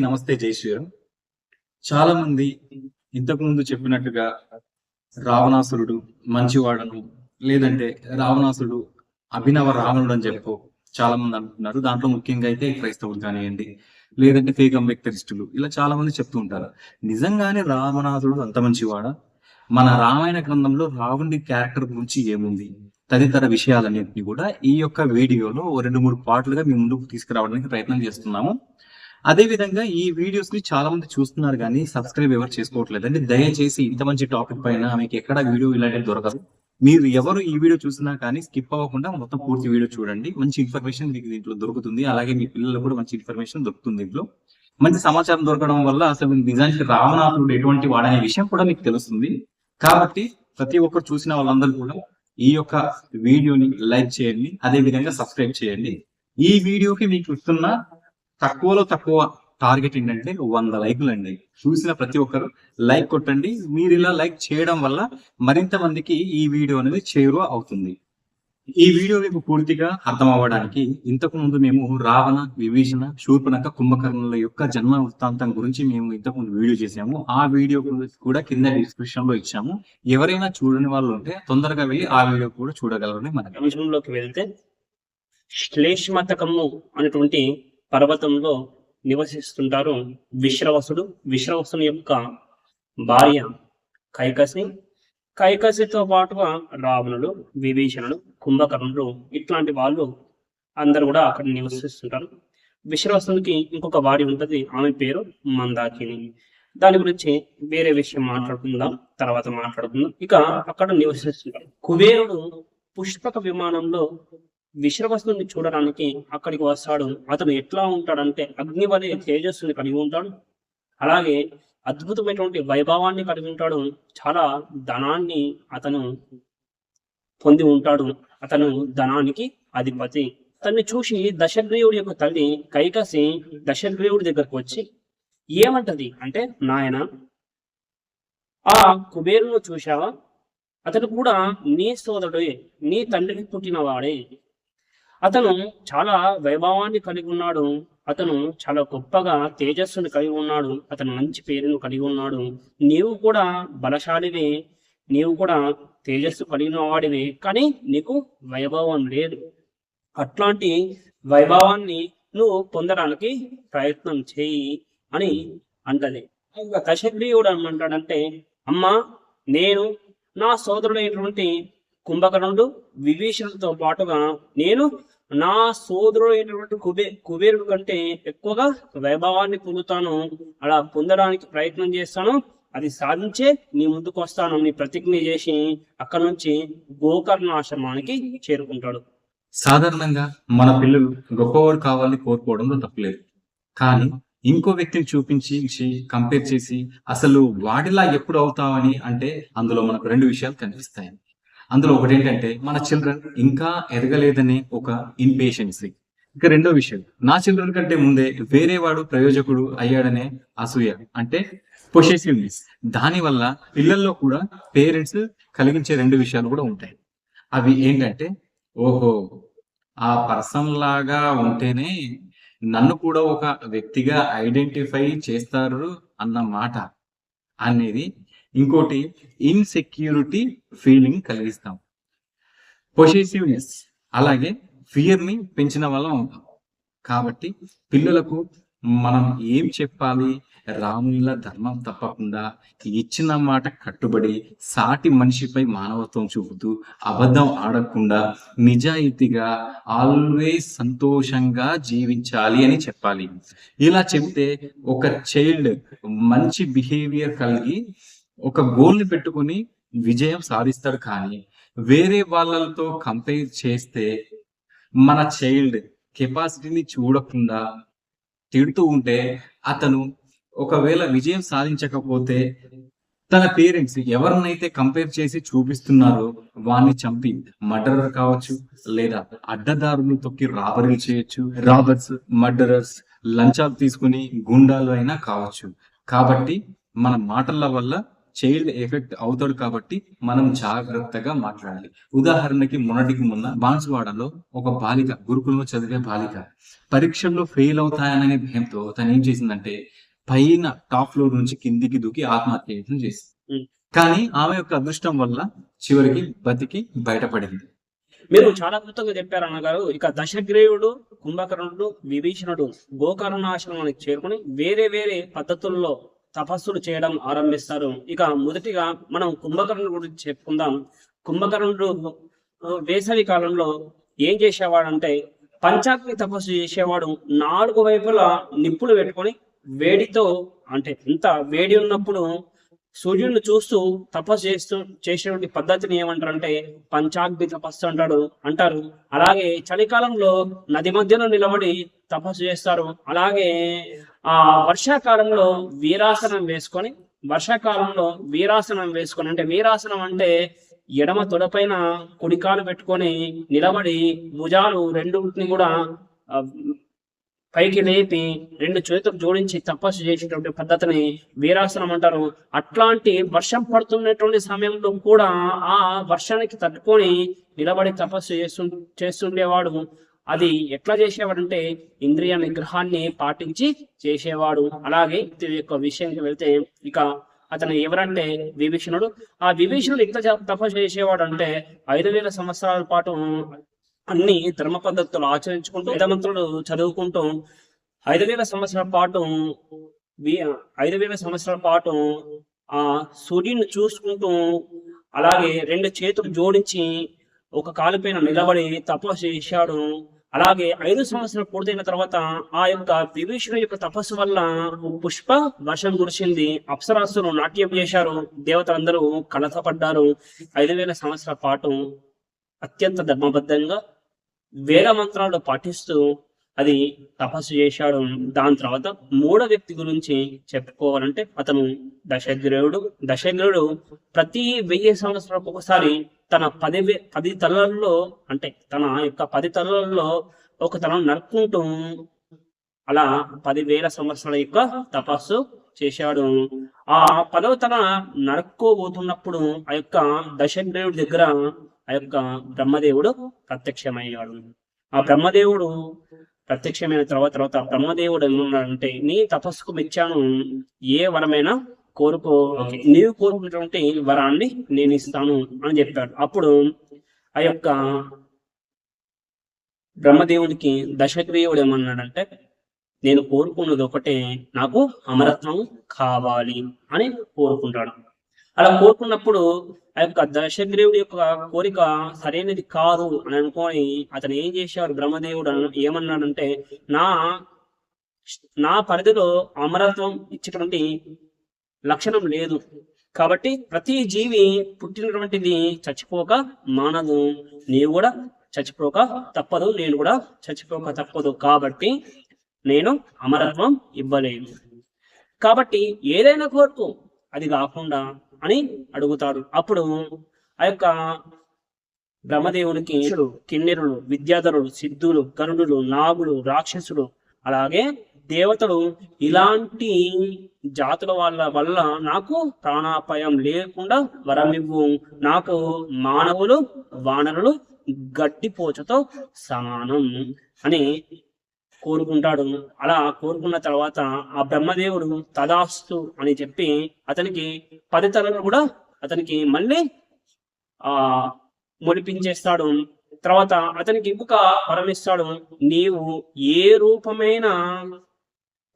నమస్తే, జై శ్రీరామ్. చాలా మంది ఇంతకు ముందు చెప్పినట్టుగా రావణాసురుడు మంచివాడను, లేదంటే రావణాసురుడు అభినవ రావణుడు అని చెప్పు చాలా మంది అంటున్నారు. దాంట్లో ముఖ్యంగా అయితే క్రైస్తవులు కానివ్వండి, లేదంటే ఫేక్ అంబేద్కరిస్టులు, ఇలా చాలా మంది చెప్తూ ఉంటారు. నిజంగానే రావణాసురుడు అంత మంచివాడా? మన రామాయణ గ్రంథంలో రావణుడి క్యారెక్టర్ గురించి ఏముంది, తదితర విషయాలన్నింటినీ కూడా ఈ యొక్క వీడియోలో 2-3 పార్ట్లుగా మీ ముందుకు తీసుకురావడానికి ప్రయత్నం చేస్తున్నాము. అదే విధంగా ఈ వీడియోస్ ని చాలా మంది చూస్తున్నారు కానీ సబ్స్క్రైబ్ ఎవరు చేసుకోవట్లేదు. అంటే దయచేసి ఇంత మంచి టాపిక్ పైన మీకు ఎక్కడ వీడియో ఇలాంటివి దొరకదు. మీరు ఎవరు ఈ వీడియో చూసినా కానీ స్కిప్ అవ్వకుండా మొత్తం పూర్తి వీడియో చూడండి. మంచి ఇన్ఫర్మేషన్ మీకు దీంట్లో దొరుకుతుంది. అలాగే మీ పిల్లలకు కూడా మంచి ఇన్ఫర్మేషన్ దొరుకుతుంది. దీంట్లో మంచి సమాచారం దొరకడం వల్ల అసలు నిజానికి రావణాసురుడు ఎటువంటి వాడనే విషయం కూడా మీకు తెలుస్తుంది. కాబట్టి ప్రతి ఒక్కరు చూసిన వాళ్ళందరూ కూడా ఈ యొక్క వీడియోని లైక్ చేయండి, అదే విధంగా సబ్స్క్రైబ్ చేయండి. ఈ వీడియోకి మీకు ఇస్తున్న తక్కువలో తక్కువ టార్గెట్ ఏంటంటే 100 లైకులు అండి. చూసిన ప్రతి ఒక్కరు లైక్ కొట్టండి. మీరు ఇలా లైక్ చేయడం వల్ల మరింత మందికి ఈ వీడియో అనేది చేరువ అవుతుంది. ఈ వీడియో మీకు పూర్తిగా అర్థం అవ్వడానికి ఇంతకు ముందు మేము రావణ, విభీషణ, శూర్పణఖ, కుంభకర్ణుల యొక్క జన్మ వృత్తాంతం గురించి మేము ఇంతకు ముందు వీడియో చేసాము. ఆ వీడియో కూడా కింద డిస్క్రిప్షన్ లో ఇచ్చాము. ఎవరైనా చూడని వాళ్ళు ఉంటే తొందరగా వెళ్ళి ఆ వీడియో కూడా చూడగలరని మన అంశంలోకి వెళ్తే, శ్లేష్మతకము అనేటువంటి పర్వతంలో నివసిస్తుంటారు విశ్రవసుడు. విశ్రవసుని యొక్క భార్య కైకసి. కైకసితో పాటుగా రావణుడు, విభీషణుడు, కుంభకర్ణుడు ఇట్లాంటి వాళ్ళు అందరు కూడా అక్కడ నివసిస్తుంటారు. విశ్రవసునికి ఇంకొక భార్య ఉంటది, ఆమె పేరు మందాకిని. దాని గురించి వేరే విషయం మాట్లాడుకుందాం, తర్వాత మాట్లాడుకుందాం. ఇక అక్కడ నివసిస్తుంటారు. కుబేరుడు పుష్పక విమానంలో విశ్రవసుని చూడడానికి అక్కడికి వస్తాడు. అతను ఎట్లా ఉంటాడంటే అగ్ని వలె తేజస్సుని కలిగి ఉంటాడు. అలాగే అద్భుతమైనటువంటి వైభవాన్ని కలిగి ఉంటాడు. చాలా ధనాన్ని అతను పొంది ఉంటాడు. అతను ధనానికి అధిపతి. అతన్ని చూసి దశగ్రీవుడి యొక్క తల్లి కైకసి దశగ్రీవుడి దగ్గరకు వచ్చి ఏమంటది అంటే, నాయన, ఆ కుబేరును చూశావా? అతను కూడా నీ సోదరుడే, నీ తండ్రికి పుట్టినవాడే. అతను చాలా వైభవాన్ని కలిగి ఉన్నాడు. అతను చాలా గొప్పగా తేజస్సును కలిగి ఉన్నాడు. అతను మంచి పేరును కలిగి ఉన్నాడు. నీవు కూడా బలశాలివే, నీవు కూడా తేజస్సు కలిగిన వాడివే, కానీ నీకు వైభవం లేదు. అట్లాంటి వైభవాన్ని నువ్వు పొందడానికి ప్రయత్నం చేయి అని అంటది. ఇంకా దశగ్రీవుడు ఏమంటాడంటే, అమ్మా, నేను నా సోదరుడైనటువంటి కుంభకర్ణుడు, విభీషణుడితో పాటుగా నేను నా సోదరుడైనటువంటి కుబేరుడు కంటే ఎక్కువగా వైభవాన్ని పొందుతాను. అలా పొందడానికి ప్రయత్నం చేస్తాను. అది సాధించే నీ ముందుకు వస్తాను నీ ప్రతిజ్ఞ చేసి అక్కడి నుంచి గోకర్ణాశ్రమానికి చేరుకుంటాడు. సాధారణంగా మన పిల్లలు గొప్పవాడు కావాలని కోరుకోవడంలో తప్పులేదు. కానీ ఇంకో వ్యక్తిని చూపించి కంపేర్ చేసి అసలు వాడిలా ఎప్పుడు అవుతావని అంటే అందులో మనకు 2 విషయాలు కనిపిస్తాయి. అందులో ఒకటి ఏంటంటే, మన చిల్డ్రన్ ఇంకా ఎదగలేదనే ఒక ఇంపేషెన్సీ. ఇక రెండో విషయం, నా చిల్డ్రన్ కంటే ముందే వేరే వాడు ప్రయోజకుడు అయ్యాడనే అసూయ, అంటే పొసెసివ్నెస్. దానివల్ల పిల్లల్లో కూడా పేరెంట్స్ కలిగించే 2 విషయాలు కూడా ఉంటాయి. అవి ఏంటంటే, ఓహో, ఆ పర్సన్ లాగా ఉంటేనే నన్ను కూడా ఒక వ్యక్తిగా ఐడెంటిఫై చేస్తారు అన్న మాట అనేది. ఇంకోటి, ఇన్సెక్యూరిటీ ఫీలింగ్ కలిగిస్తాం. పొసెసివ్నెస్ అలాగే ఫియర్ ని పెంచిన వాళ్ళం ఉంటాం. కాబట్టి పిల్లలకు మనం ఏం చెప్పాలి? రామునిలా ధర్మం తప్పకుండా, ఇచ్చిన మాట కట్టుబడి, సాటి మనిషిపై మానవత్వం చూపుతూ, అబద్ధం ఆడకుండా, నిజాయితీగా, ఆల్వేస్ సంతోషంగా జీవించాలి అని చెప్పాలి. ఇలా చెప్తే ఒక చైల్డ్ మంచి బిహేవియర్ కలిగి ఒక గోల్ని పెట్టుకుని విజయం సాధిస్తాడు. కానీ వేరే వాళ్ళతో కంపేర్ చేస్తే మన చైల్డ్ కెపాసిటీని చూడకుండా తిడుతూ ఉంటే, అతను ఒకవేళ విజయం సాధించకపోతే తన పేరెంట్స్ ఎవరినైతే కంపేర్ చేసి చూపిస్తున్నారో వాడిని చంపి మర్డరర్ కావచ్చు, లేదా అడ్డదారులు తొక్కి రాబరీలు చేయొచ్చు. రాబర్స్, మర్డరర్స్, లంచాలు తీసుకుని గుండాలు అయినా కావచ్చు. కాబట్టి మన మాటల వల్ల చైల్డ్ ఎఫెక్ట్ అవుతాడు కాబట్టి మనం జాగ్రత్తగా మాట్లాడాలి. ఉదాహరణకి మొన్నటికి మొన్న బాన్సువాడలో ఒక బాలిక, గురుకులంలో చదివే బాలిక పరీక్షల్లో ఫెయిల్ అవుతాయననే భయంతో తను ఏం చేసిందంటే పైన టాప్ ఫ్లోర్ నుంచి కిందికి దూకి ఆత్మహత్య చేసింది. ఉమ్. కానీ ఆమె యొక్క అదృష్టం వల్ల చివరికి బతికి బయటపడింది. మీరు చాలా అద్భుతంగా చెప్పారు అన్నగారు. ఇక దశగ్రీవుడు, కుంభకర్ణుడు, విభీషణుడు గోకర్ణాశ్రమానికి చేరుకుని వేరే వేరే పద్ధతుల్లో తపస్సులు చేయడం ఆరంభిస్తారు. ఇక మొదటిగా మనం కుంభకర్ణుడు గురించి చెప్పుకుందాం. కుంభకర్ణుడు వేసవి కాలంలో ఏం చేసేవాడంటే పంచాగ్ని తపస్సు చేసేవాడు. 4 వైపులా నిప్పులు పెట్టుకొని వేడితో, అంటే ఎంత వేడి ఉన్నప్పుడు సూర్యుడిని చూస్తూ తపస్సు చేసేటువంటి పద్ధతిని ఏమంటారంటే పంచాగ్ని తపస్సు అంటారు. అలాగే చలికాలంలో నది మధ్యలో నిలబడి తపస్సు చేస్తారు. అలాగే వర్షాకాలంలో వీరాసనం వేసుకొని అంటే వీరాసనం అంటే ఎడమ తొడపైన కుడికాలు పెట్టుకొని నిలబడి భుజాలు రెండుని కూడా పైకి లేపి 2 చేతులు జోడించి తపస్సు చేసేటువంటి పద్ధతిని వీరాసనం అంటారు. అట్లాంటి వర్షం పడుతున్నటువంటి సమయంలో కూడా ఆ వర్షానికి తట్టుకొని నిలబడి తపస్సు చేస్తుండేవాడు. అది ఎట్లా చేసేవాడంటే ఇంద్రియ నిగ్రహాన్ని పాటించి చేసేవాడు. అలాగే ఈ యొక్క విషయానికి వెళ్తే ఇక అతను ఎవరంటే విభీషణుడు. ఆ విభీషణుడు ఎట్లా తపస్సు చేసేవాడు అంటే 5000 సంవత్సరాల పాటు అన్ని ధర్మ పద్ధతులు ఆచరించుకుంటూ వేదమంత్రులు చదువుకుంటూ 5000 సంవత్సరాల పాటు 5000 సంవత్సరాల పాటు ఆ సూర్యుని చూసుకుంటూ అలాగే 2 చేతులు జోడించి ఒక కాలుపైన నిలబడి తపస్సు చేశాడు. అలాగే 5 సంవత్సరాలు పూర్తయిన తర్వాత ఆ యొక్క విభీషణుడి యొక్క తపస్సు వల్ల పుష్ప వర్షం కురిసింది. అప్సరస్సులు నాట్యం చేశారు. దేవతలందరూ కలతపడ్డారు. 5000 సంవత్సరాల పాటు అత్యంత ధర్మబద్ధంగా వేద మంత్రాలు పాటిస్తూ అది తపస్సు చేశాడు. దాని తర్వాత 3వ వ్యక్తి గురించి చెప్పుకోవాలంటే అతను దశగ్రీవుడు ప్రతి 1000 సంవత్సరాలకు ఒకసారి తన 10 తలల్లో, అంటే తన యొక్క 10 తలల్లో ఒక తలను నరుక్కుంటూ అలా 10,000 సంవత్సరాల యొక్క తపస్సు చేశాడు. ఆ 10వ తల నరుక్కోబోతున్నప్పుడు ఆ యొక్క దశగ్రీవుడి దగ్గర ఆ యొక్క బ్రహ్మదేవుడు ప్రత్యక్షమయ్యాడు. ఆ బ్రహ్మదేవుడు ప్రత్యక్షమైన తర్వాత బ్రహ్మదేవుడు ఏమన్నాడంటే నీ తపస్సుకు మెచ్చాను, ఏ వరమైనా కోరుకో, నీవు కోరుకున్నటువంటి వరాన్ని నేను ఇస్తాను అని చెప్పాడు. అప్పుడు ఆ యొక్క బ్రహ్మదేవుడికి దశగ్రీవుడు ఏమన్నాడంటే నేను కోరుకున్నది ఒకటే, నాకు అమరత్వం కావాలి అని కోరుకుంటాడు. అలా కోరుకున్నప్పుడు ఆ యొక్క దశగ్రీవుడి యొక్క కోరిక సరైనది కాదు అని అనుకొని అతను ఏం చేశాడు, బ్రహ్మదేవుడు ఏమన్నాడంటే నా పరిధిలో అమరత్వం ఇచ్చేటువంటి లక్షణం లేదు, కాబట్టి ప్రతి జీవి పుట్టినటువంటిది చచ్చిపోక మానదు, నీవు కూడా చచ్చిపోక తప్పదు, నేను కూడా చచ్చిపోక తప్పదు, కాబట్టి నేను అమరత్వం ఇవ్వలేను, కాబట్టి ఏదైనా కోరుకో అది కాకుండా అని అడుగుతాడు. అప్పుడు ఆ యొక్క బ్రహ్మదేవునికి కిన్నెరులు, విద్యాధరులు, సిద్ధులు, గరుడులు, నాగులు, రాక్షసులు, అలాగే దేవతలు ఇలాంటి జాతుల వల్ల నాకు ప్రాణాపాయం లేకుండా వరమివ్వు, నాకు మానవులు వానరులు గడ్డిపోచతో సమానం అని కోరుకుంటాడు. అలా కోరుకున్న తర్వాత ఆ బ్రహ్మదేవుడు తదాస్తు అని చెప్పి అతనికి 10 తలలు కూడా అతనికి మళ్ళీ ముడిపించేస్తాడు. తర్వాత అతనికి ఇంకొక వరం ఇస్తాడు, నీవు ఏ రూపమైన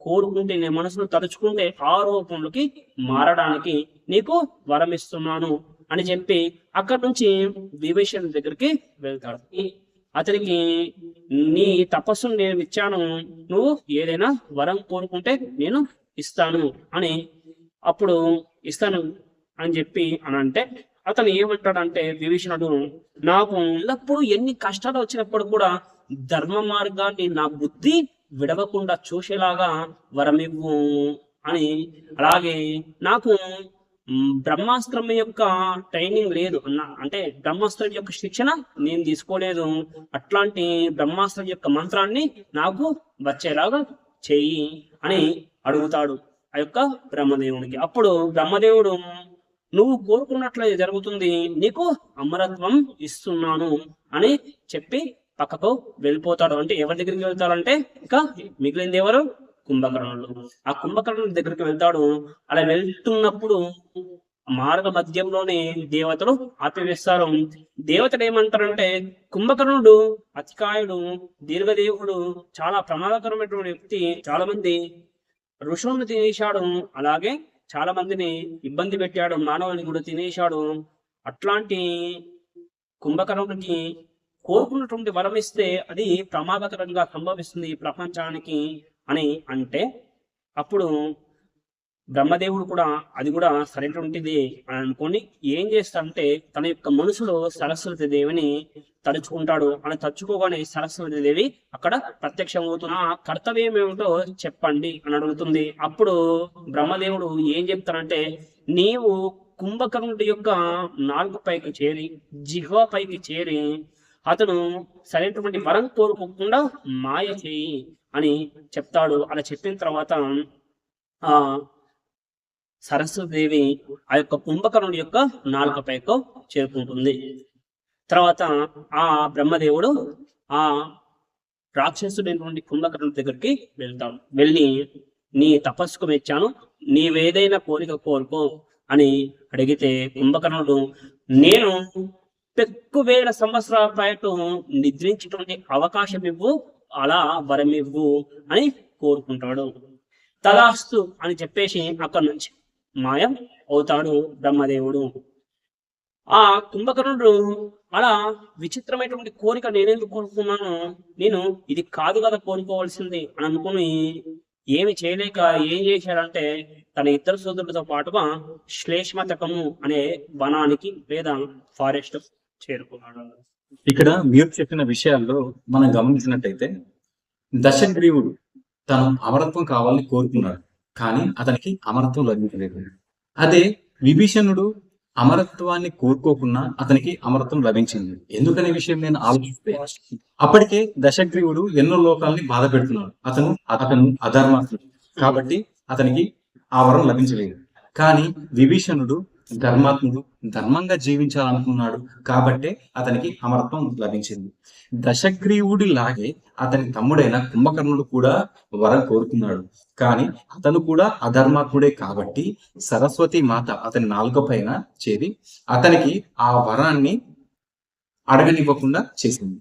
కోరుకుంటే, నీ మనసును తలుచుకుంటే ఆ రూపంలోకి మారడానికి నీకు వరం ఇస్తున్నాను అని చెప్పి అక్కడి నుంచి విభీషణుడి దగ్గరికి వెళ్తాడు. అతనికి నీ తపస్సును నేను ఇచ్చాను, నువ్వు ఏదైనా వరం కోరుకుంటే నేను ఇస్తాను అని అప్పుడు ఇస్తాను అని చెప్పి అని అంటే అతను ఏమంటాడంటే విభీషణుడు, నాకు ఎల్లప్పుడూ ఎన్ని కష్టాలు వచ్చినప్పుడు కూడా ధర్మ మార్గాన్ని నా బుద్ధి విడవకుండా చూసేలాగా వరమివ్వు అని, అలాగే నాకు బ్రహ్మాస్త్రం యొక్క ట్రైనింగ్ లేదు అంటే బ్రహ్మాస్త్రం యొక్క శిక్షణ నేను తీసుకోలేదు, అట్లాంటి బ్రహ్మాస్త్రం యొక్క మంత్రాన్ని నాకు వచ్చేలాగా చెయ్యి అని అడుగుతాడు ఆ యొక్క బ్రహ్మదేవునికి. అప్పుడు బ్రహ్మదేవుడు నువ్వు కోరుకున్నట్లే జరుగుతుంది, నీకు అమరత్వం ఇస్తున్నాను అని చెప్పి పక్కకు వెళ్ళిపోతాడు. అంటే ఎవరి దగ్గరికి వెళ్తాడంటే ఇక మిగిలింది ఎవరు? కుంభకర్ణుడు. ఆ కుంభకర్ణుడి దగ్గరికి వెళ్తాడు. అలా వెళ్తున్నప్పుడు మార్గ మధ్యంలోనే దేవతలు ఆపివేస్తారు. దేవతలు ఏమంటారంటే, కుంభకర్ణుడు అతికాయుడు, దీర్ఘదేవుడు, చాలా ప్రమాదకరమైనటువంటి వ్యక్తి, చాలా మంది ఋషులను తినేశాడు, అలాగే చాలా మందిని ఇబ్బంది పెట్టాడు, మానవుని కూడా తినేశాడు. అట్లాంటి కుంభకర్ణుడికి కోరుకున్నటువంటి వరం ఇస్తే అది ప్రమాదకరంగా సంభవిస్తుంది ఈ ప్రపంచానికి అని అంటే, అప్పుడు బ్రహ్మదేవుడు కూడా అది కూడా సరైనటువంటిది అని అనుకొని ఏం చేస్తాడంటే, తన యొక్క మనసులో సరస్వతి దేవిని తలుచుకుంటాడు. అని తలుచుకోగానే సరస్వతి దేవి అక్కడ ప్రత్యక్షం అవుతుంది. ఆ కర్తవ్యం ఏమిటో చెప్పండి అని అడుగుతుంది. అప్పుడు బ్రహ్మదేవుడు ఏం చెప్తారంటే, నీవు కుంభకర్ణుడి యొక్క నాలుగు పైకి చేరి, జిహ్వ పైకి చేరి, అతను సరైనటువంటి వరం కోరుకోకుండా మాయ చేయి అని చెప్తాడు. అలా చెప్పిన తర్వాత ఆ సరస్వతీదేవి ఆ యొక్క కుంభకర్ణుడి యొక్క నాలుక పైకి చేరుకుంటుంది. తర్వాత ఆ బ్రహ్మదేవుడు ఆ రాక్షసుడైనటువంటి కుంభకర్ణుడి దగ్గరికి వెళ్తాడు. వెళ్ళి, నీ తపస్సుకు మెచ్చాను, నీవేదైనా కోరిక కోరుకో అని అడిగితే, కుంభకర్ణుడు, నేను పెక్కు వేల సంవత్సరాల పాటు నిద్రించేటువంటి అవకాశం ఇవ్వు, అలా వరం ఇవ్వు అని కోరుకుంటాడు. తదాస్తు అని చెప్పేసి అక్కడి నుంచి మాయం అవుతాడు బ్రహ్మదేవుడు. ఆ కుంభకర్ణుడు అలా విచిత్రమైనటువంటి కోరిక నేనెందుకు కోరుకున్నాను, నేను ఇది కాదు కదా కోరుకోవాల్సింది అని అనుకుని ఏమి చేయలేక ఏం చేశాడంటే, తన ఇద్దరు సోదరులతో పాటుగా శ్లేష్మతకము అనే వనానికి లేదా ఫారెస్ట్ చేరుకున్నాడు. ఇక్కడ మీరు చెప్పిన విషయాల్లో మనం గమనించినట్టయితే, దశగ్రీవుడు తను అమరత్వం కావాలని కోరుకున్నాడు, కానీ అతనికి అమరత్వం లభించలేదు. అదే విభీషణుడు అమరత్వాన్ని కోరుకోకున్నా అతనికి అమరత్వం లభించింది. ఎందుకనే విషయం నేను ఆలోచిస్తే, అప్పటికే దశగ్రీవుడు ఎన్నో లోకాలని బాధ పెడుతున్నాడు. అతను అధర్మాత్ముడు కాబట్టి అతనికి ఆ వరం లభించలేదు. కానీ విభీషణుడు ధర్మాత్ముడు, ధర్మంగా జీవించాలనుకున్నాడు కాబట్టే అతనికి అమరత్వం లభించింది. దశగ్రీవుడి లాగే అతని తమ్ముడైన కుంభకర్ణుడు కూడా వరం కోరుకున్నాడు, కానీ అతను కూడా అధర్మాత్ముడే కాబట్టి సరస్వతి మాత అతని నాలుక పైన చేరి అతనికి ఆ వరాన్ని అడగనివ్వకుండా చేసింది.